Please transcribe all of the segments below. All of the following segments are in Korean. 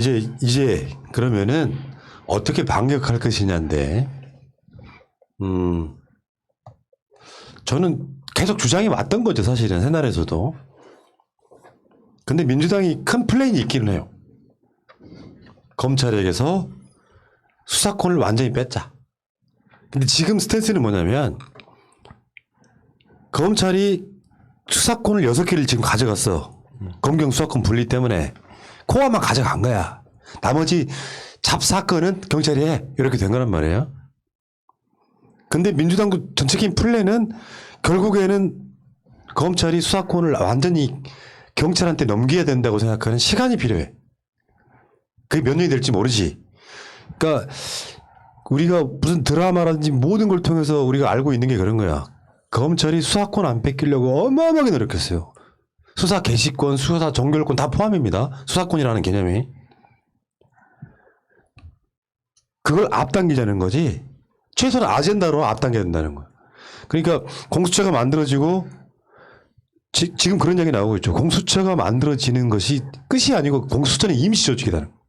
이제 그러면은 어떻게 반격할 것이냐인데, 저는 계속 주장이 왔던 거죠, 사실은 새날에서도. 근데 민주당이 큰 플랜이 있기는 해요. 검찰에게서 수사권을 완전히 뺐자. 근데 지금 스탠스는 뭐냐면 검찰이 수사권을 6개를 지금 가져갔어. 검경 수사권 분리 때문에 코어만 가져간 거야. 나머지 잡사건은 경찰이 해. 이렇게 된 거란 말이에요. 근데 민주당도 전체적인 플랜은 결국에는 검찰이 수사권을 완전히 경찰한테 넘겨야 된다고 생각하는 시간이 필요해. 그게 몇 년이 될지 모르지. 그러니까 우리가 무슨 드라마라든지 모든 걸 통해서 우리가 알고 있는 게 그런 거야. 검찰이 수사권 안 뺏기려고 어마어마하게 노력했어요. 수사 개시권, 수사 종결권 다 포함입니다. 수사권이라는 개념이. 그걸 앞당기자는 거지. 최소한 아젠다로 앞당겨야 된다는 거야. 그러니까 공수처가 만들어지고 지금 그런 얘기 나오고 있죠. 공수처가 만들어지는 것이 끝이 아니고 공수처는 임시조직이다는 거야.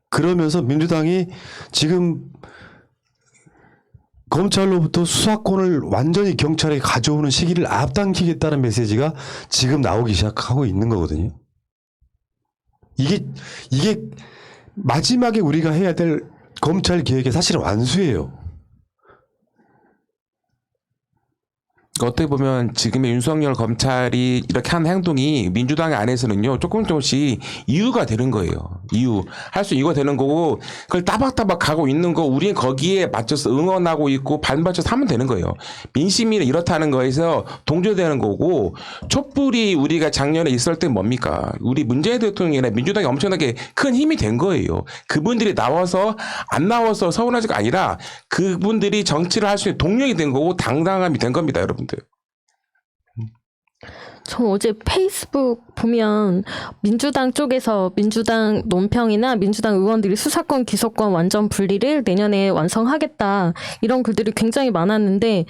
그러면서 민주당이 지금 검찰로부터 수사권을 완전히 경찰에 가져오는 시기를 앞당기겠다는 메시지가 지금 나오기 시작하고 있는 거거든요. 이게 마지막에 우리가 해야 될 검찰 개혁의 사실은 완수예요. 어떻게 보면 지금의 윤석열 검찰이 이렇게 하는 행동이 민주당 안에서는요 조금씩 이유가 되는 거예요. 이유가 되는 거고 그걸 따박따박 가고 있는 거 우리는 거기에 맞춰서 응원하고 있고 발맞춰서 하면 되는 거예요. 민심이 이렇다는 거에서 동조되는 거고 촛불이 우리가 작년에 있을 때 뭡니까? 우리 문재인 대통령이나 민주당이 엄청나게 큰 힘이 된 거예요. 그분들이 나와서 안 나와서 서운하지가 아니라 그분들이 정치를 할 수 있는 동력이 된 거고 당당함이 된 겁니다, 여러분. 저 어제 페이스북 보면 민주당 쪽에서 민주당 논평이나 민주당 의원들이 수사권 기소권 완전 분리를 내년에 완성하겠다 이런 글들이 굉장히 많았는데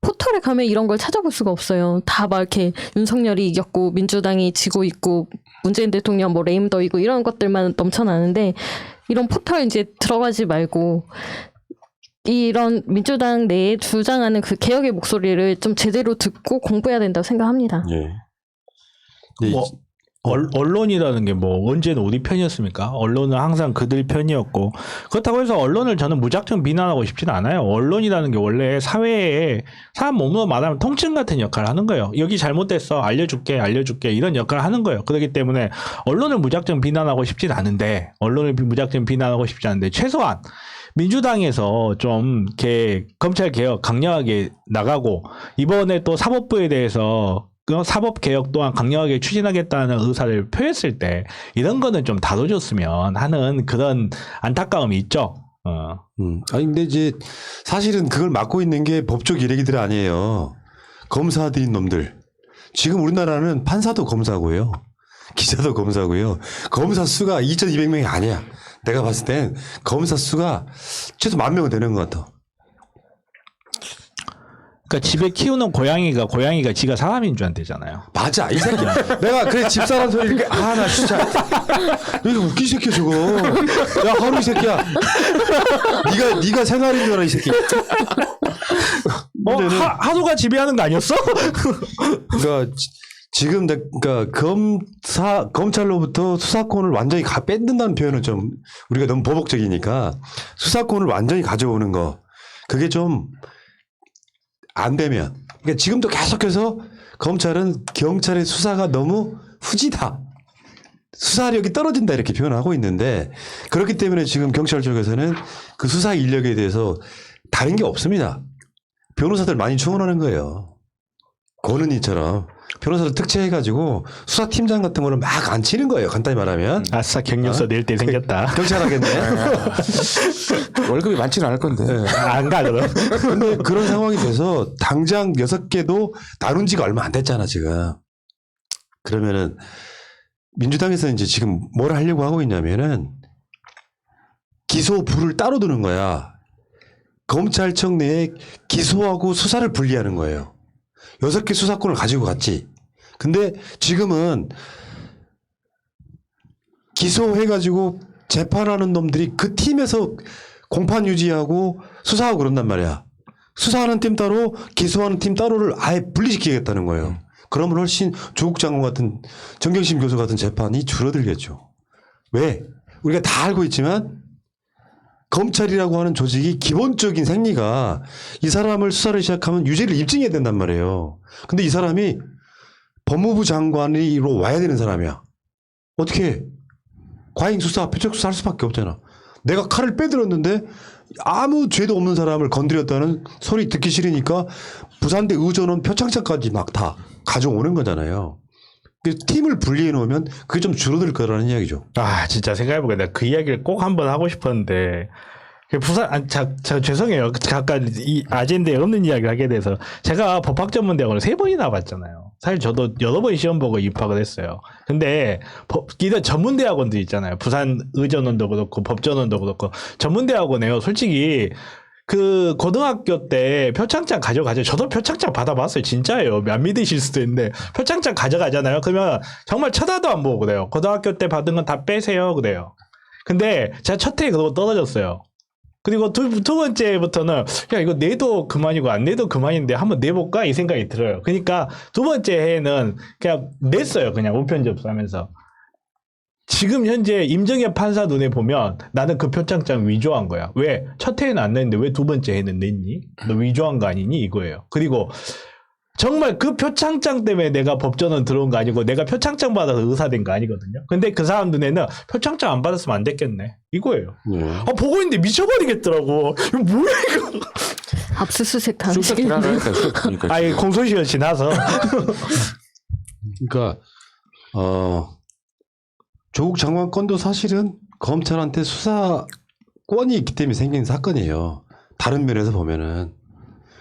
포털에 가면 이런 걸 찾아볼 수가 없어요. 다 막 이렇게 윤석열이 이겼고 민주당이 지고 있고 문재인 대통령 뭐 레임덕이고 이런 것들만 넘쳐나는데 이런 포털 이제 들어가지 말고 이런 민주당 내에 주장하는 그 개혁의 목소리를 좀 제대로 듣고 공부해야 된다고 생각합니다. 예. 뭐 언론이라는 게 뭐 언제는 우리 편이었습니까? 언론은 항상 그들 편이었고 그렇다고 해서 언론을 저는 무작정 비난하고 싶지는 않아요. 언론이라는 게 원래 사회에 사람 몸으로 말하면 통증 같은 역할을 하는 거예요. 여기 잘못됐어 알려줄게 이런 역할을 하는 거예요. 그렇기 때문에 언론을 무작정 비난하고 싶지는 않은데 최소한 민주당에서 좀 이렇게 검찰 개혁 강력하게 나가고 이번에 또 사법부에 대해서 사법 개혁 또한 강력하게 추진하겠다는 의사를 표했을 때 이런 거는 좀 다뤄줬으면 하는 그런 안타까움이 있죠. 아니 근데 이제 사실은 그걸 맡고 있는 게 법조 기레기들 아니에요. 검사들인 놈들. 지금 우리나라는 판사도 검사고요. 기자도 검사고요. 검사 수가 2,200명이 아니야. 내가 봤을 땐 검사 수가 최소 10,000명은 되는 것 같아. 그러니까 집에 키우는 고양이가 지가 사람인 줄 안되잖아요. 맞아 이 새끼. 내가 그래 집사람 소리 이렇게 나 진짜 이거 웃긴 새끼야 저거. 야 하루 이 새끼야. 네가 생활인 줄 알아 이 새끼. 하루가 지배하는 거 아니었어? 그러니까 지금 그러니까 검찰로부터 수사권을 완전히 뺏는다는 표현은 좀 우리가 너무 보복적이니까 수사권을 완전히 가져오는 거 그게 좀 안 되면 그러니까 지금도 계속해서 검찰은 경찰의 수사가 너무 후지다. 수사력이 떨어진다 이렇게 표현하고 있는데 그렇기 때문에 지금 경찰 쪽에서는 그 수사 인력에 대해서 다른 게 없습니다. 변호사들 많이 충원하는 거예요. 권은희처럼 변호사를 특채해가지고 수사팀장 같은 거를 막 안 치는 거예요. 간단히 말하면. 아싸 경력서 낼 때 생겼다. 경찰 하겠네. 월급이 많지는 않을 건데. 네. 안 가 그럼. 근데 그런 상황이 돼서 당장 6개도 나눈 지가 얼마 안 됐잖아 지금. 그러면은 민주당에서 이제 지금 뭘 하려고 하고 있냐면은 기소부를 따로 두는 거야. 검찰청 내에 기소하고 수사를 분리하는 거예요. 6개 수사권을 가지고 갔지. 근데 지금은 기소해가지고 재판하는 놈들이 그 팀에서 공판 유지하고 수사하고 그런단 말이야. 수사하는 팀 따로 기소하는 팀 따로를 아예 분리시키겠다는 거예요. 그러면 훨씬 조국 장관 같은 정경심 교수 같은 재판이 줄어들겠죠. 왜? 우리가 다 알고 있지만 검찰이라고 하는 조직이 기본적인 생리가 이 사람을 수사를 시작하면 유죄를 입증해야 된단 말이에요. 근데 이 사람이 법무부 장관으로 와야 되는 사람이야. 어떻게 해? 과잉 수사, 표적 수사 할 수밖에 없잖아. 내가 칼을 빼들었는데 아무 죄도 없는 사람을 건드렸다는 소리 듣기 싫으니까 부산대 의전원 표창장까지 막 다 가져오는 거잖아요. 팀을 분리해 놓으면 그게 좀 줄어들 거라는 이야기죠. 아 진짜 생각해보니까 내가 그 이야기를 꼭 한번 하고 싶었는데 부산 죄송해요. 잠깐 이 아젠다에 없는 이야기를 하게 돼서 제가 법학전문대학원을 3번이나 봤잖아요. 사실 저도 여러 번 시험 보고 입학을 했어요. 근데 이런 전문대학원들 있잖아요. 부산 의전원도 그렇고 법전원도 그렇고 전문대학원에요. 솔직히 그 고등학교 때 표창장 가져가죠. 저도 표창장 받아봤어요. 진짜예요. 안 믿으실 수도 있는데 표창장 가져가잖아요. 그러면 정말 쳐다도 안 보고 그래요. 고등학교 때 받은 건 다 빼세요. 그래요. 근데 제가 첫 해에 그러고 떨어졌어요. 그리고 두 번째부터는 야 이거 내도 그만이고 안 내도 그만인데 한번 내볼까 이 생각이 들어요. 그러니까 두 번째 해에는 그냥 냈어요. 그냥 우편 접수하면서. 지금 현재 임정엽 판사 눈에 보면 나는 그 표창장 위조한 거야. 왜? 첫 해에는 안 냈는데 왜 두 번째 해는 냈니? 너 위조한 거 아니니? 이거예요. 그리고 정말 그 표창장 때문에 내가 법전원 들어온 거 아니고 내가 표창장 받아서 의사 된 거 아니거든요. 근데 그 사람 눈에는 표창장 안 받았으면 안 됐겠네. 이거예요. 보고 있는데 미쳐버리겠더라고. 이거 뭐야 이거. 압수수색 수사 당시에 기라니까. 아예 공소시효 지나서. 그러니까 조국 장관 건도 사실은 검찰한테 수사권이 있기 때문에 생긴 사건이에요. 다른 면에서 보면은.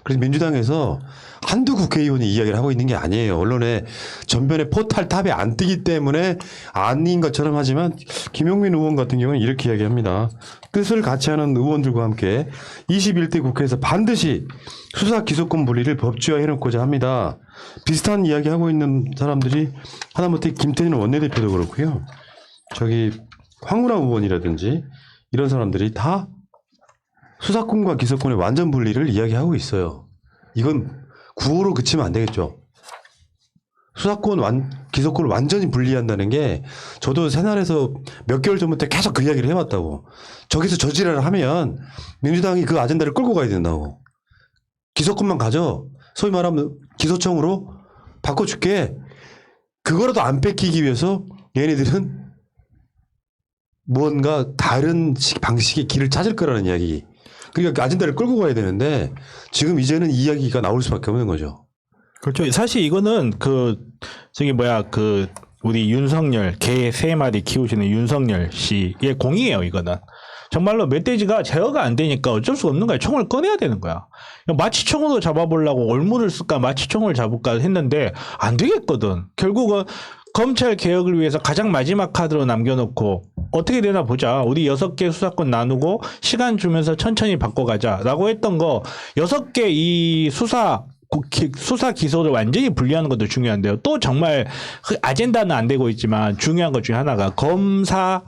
그래서 민주당에서 한두 국회의원이 이야기를 하고 있는 게 아니에요. 언론에 전변에 포탈 탑에 안 뜨기 때문에 아닌 것처럼 하지만 김용민 의원 같은 경우는 이렇게 이야기합니다. 뜻을 같이 하는 의원들과 함께 21대 국회에서 반드시 수사 기소권 분리를 법제화해 놓고자 합니다. 비슷한 이야기 하고 있는 사람들이 하다못해 김태년 원내대표도 그렇고요. 저기 황운하 의원이라든지 이런 사람들이 다 수사권과 기소권의 완전 분리를 이야기하고 있어요. 이건 구호로 그치면 안 되겠죠. 수사권, 기소권을 완전히 분리한다는 게 저도 새날에서 몇 개월 전부터 계속 그 이야기를 해왔다고. 저기서 저지랄을 하면 민주당이 그 아젠다를 끌고 가야 된다고. 기소권만 가져. 소위 말하면 기소청으로 바꿔줄게. 그거라도 안 뺏기기 위해서 얘네들은 뭔가 다른 방식의 길을 찾을 거라는 이야기. 그러니까 아젠다를 끌고 가야 되는데 지금 이제는 이 이야기가 나올 수밖에 없는 거죠. 그렇죠. 사실 이거는 우리 윤석열 개 3마리 키우시는 윤석열 씨의 공이에요. 이거는 정말로 멧돼지가 제어가 안 되니까 어쩔 수 없는 거야. 총을 꺼내야 되는 거야. 마취총으로 잡아보려고 얼무를 쓸까 마취총을 잡을까 했는데 안 되겠거든. 결국은 검찰 개혁을 위해서 가장 마지막 카드로 남겨놓고 어떻게 되나 보자. 우리 6개 수사권 나누고 시간 주면서 천천히 바꿔가자라고 했던 거 6개 이 수사 기소를 완전히 분리하는 것도 중요한데요. 또 정말 아젠다는 안 되고 있지만 중요한 것 중에 하나가 검사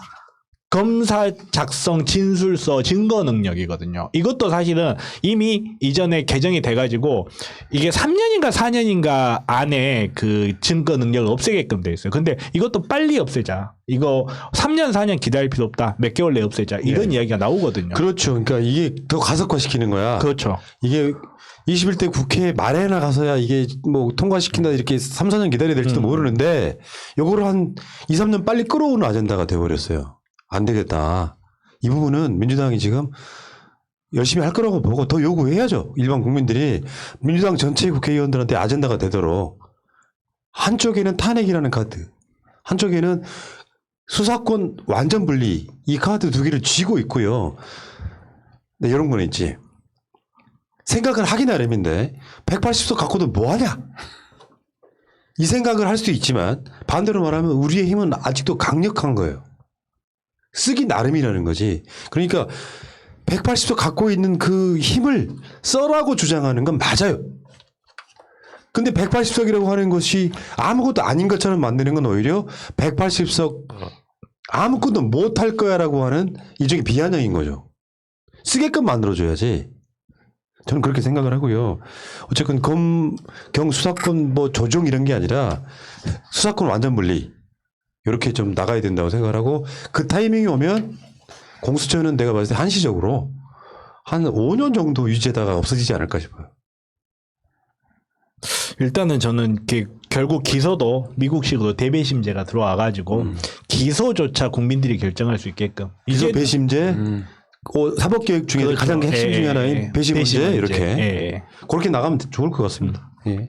작성 진술서 증거 능력이거든요. 이것도 사실은 이미 이전에 개정이 돼가지고 이게 3년인가 4년인가 안에 그 증거 능력을 없애게끔 돼 있어요. 근데 이것도 빨리 없애자. 이거 3년 4년 기다릴 필요 없다. 몇 개월 내에 없애자. 이런 이야기가 나오거든요. 그렇죠. 그러니까 이게 더 가속화시키는 거야. 그렇죠. 이게 21대 국회 말에 나가서야 이게 뭐 통과시킨다 이렇게 3, 4년 기다려야 될지도 모르는데 요거를 한 2, 3년 빨리 끌어오는 아젠다가 돼버렸어요. 안 되겠다. 이 부분은 민주당이 지금 열심히 할 거라고 보고 더 요구해야죠. 일반 국민들이 민주당 전체 국회의원들한테 아젠다가 되도록 한쪽에는 탄핵이라는 카드, 한쪽에는 수사권 완전 분리 이 카드 두 개를 쥐고 있고요. 네, 이런 거는 있지. 생각을 하기 나름인데 180석 갖고도 뭐하냐. 이 생각을 할 수도 있지만 반대로 말하면 우리의 힘은 아직도 강력한 거예요. 쓰기 나름이라는 거지. 그러니까 180석 갖고 있는 그 힘을 써라고 주장하는 건 맞아요. 근데 180석이라고 하는 것이 아무것도 아닌 것처럼 만드는 건 오히려 180석 아무것도 못할 거야라고 하는 일종의 비아냥인 거죠. 쓰게끔 만들어줘야지. 저는 그렇게 생각을 하고요. 어쨌든 검경 수사권 뭐 조정 이런 게 아니라 수사권 완전 분리 이렇게 좀 나가야 된다고 생각을 하고 그 타이밍이 오면 공수처는 내가 봤을 때 한시적으로 한 5년 정도 유지하다가 없어지지 않을까 싶어요. 일단은 저는 결국 기소도 미국식으로 대배심제가 들어와가지고 기소조차 국민들이 결정할 수 있게끔 기소 배심제, 사법개혁 중에 그렇죠. 가장 핵심 중에 하나인 배심 문제 배심 문제. 이렇게 예. 그렇게 나가면 좋을 것 같습니다. 예.